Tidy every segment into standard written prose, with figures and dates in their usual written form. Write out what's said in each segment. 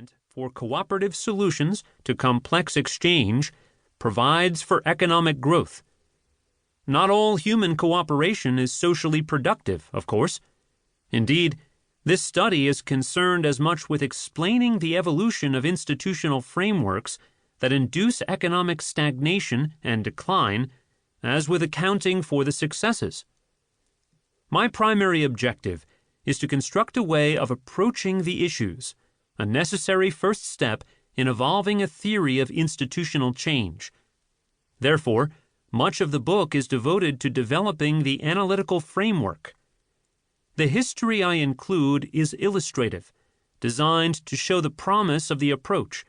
environment for cooperative solutions to complex exchange provides for economic growth. Not all human cooperation is socially productive, of course. Indeed, this study is concerned as much with explaining the evolution of institutional frameworks that induce economic stagnation and decline as with accounting for the successes. My primary objective is to construct a way of approaching the issues, a necessary first step in evolving a theory of institutional change. Therefore, much of the book is devoted to developing the analytical framework. The history I include is illustrative, designed to show the promise of the approach,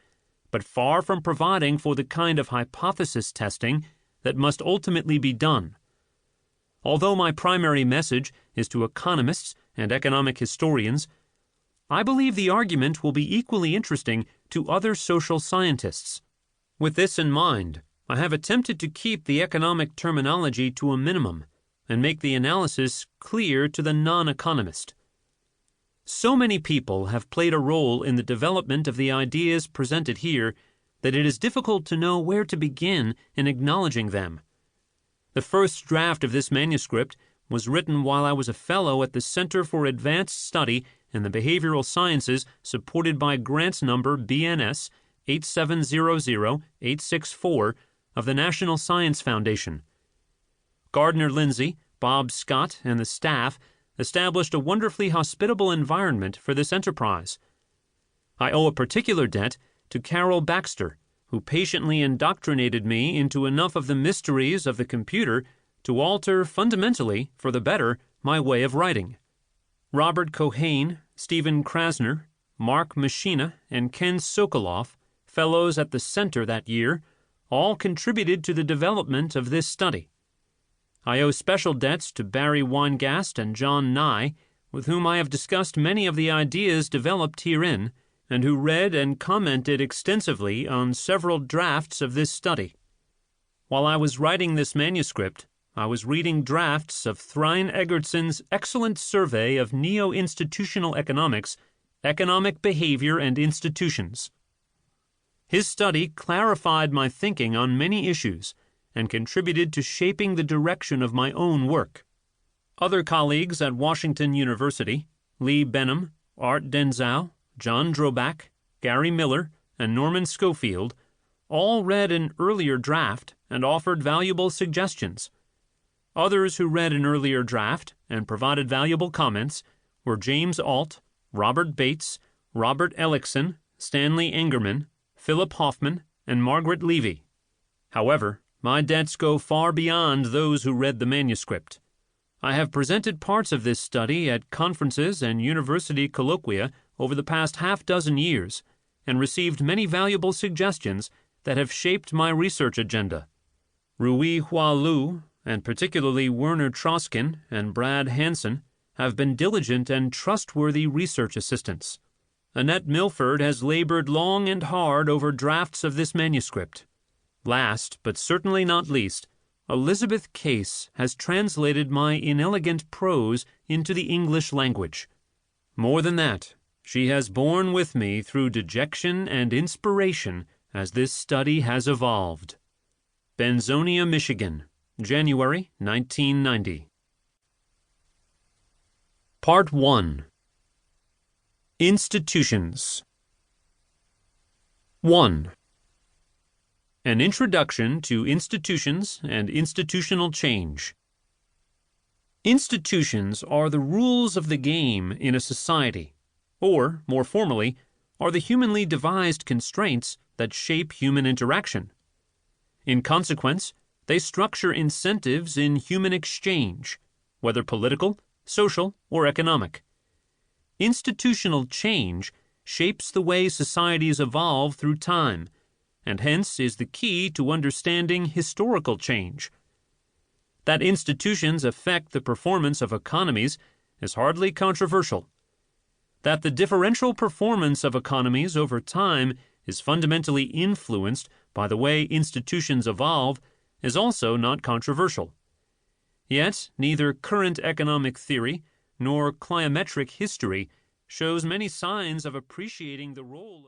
but far from providing for the kind of hypothesis testing that must ultimately be done. Although my primary message is to economists and economic historians, I believe the argument will be equally interesting to other social scientists. With this in mind, I have attempted to keep the economic terminology to a minimum and make the analysis clear to the non-economist. So many people have played a role in the development of the ideas presented here that it is difficult to know where to begin in acknowledging them. The first draft of this manuscript was written while I was a fellow at the Center for Advanced Study in the Behavioral Sciences, supported by grant number BNS 8700864 of the National Science Foundation. Gardner Lindsay, Bob Scott, and the staff established a wonderfully hospitable environment for this enterprise. I owe a particular debt to Carol Baxter, who patiently indoctrinated me into enough of the mysteries of the computer to alter fundamentally, for the better, my way of writing. Robert Cohane, Stephen Krasner, Mark Machina, and Ken Sokoloff, fellows at the Center that year, all contributed to the development of this study. I owe special debts to Barry Weingast and John Nye, with whom I have discussed many of the ideas developed herein, and who read and commented extensively on several drafts of this study. While I was writing this manuscript, I was reading drafts of Threin Eggertson's excellent survey of neo-institutional economics, Economic Behavior and Institutions. His study clarified my thinking on many issues and contributed to shaping the direction of my own work. Other colleagues at Washington University, Lee Benham, Art Denzow, John Drobak, Gary Miller, and Norman Schofield, all read an earlier draft and offered valuable suggestions. Others who read an earlier draft and provided valuable comments were James Alt, Robert Bates, Robert Ellickson, Stanley Engerman, Philip Hoffman, and Margaret Levy. However, my debts go far beyond those who read the manuscript. I have presented parts of this study at conferences and university colloquia over the past half-dozen years and received many valuable suggestions that have shaped my research agenda. Rui Hua Lu, and particularly Werner Troskin and Brad Hansen, have been diligent and trustworthy research assistants. Annette Milford has labored long and hard over drafts of this manuscript. Last, but certainly not least, Elizabeth Case has translated my inelegant prose into the English language. More than that, she has borne with me through dejection and inspiration as this study has evolved. Benzonia, Michigan, January 1990. Part 1. Institutions. 1. An Introduction to Institutions and Institutional Change. Institutions are the rules of the game in a society, or, more formally, are the humanly devised constraints that shape human interaction. In consequence, they structure incentives in human exchange, whether political, social, or economic. Institutional change shapes the way societies evolve through time, and hence is the key to understanding historical change. That institutions affect the performance of economies is hardly controversial. That the differential performance of economies over time is fundamentally influenced by the way institutions evolve is also not controversial. Yet neither current economic theory nor cliometric history shows many signs of appreciating the role of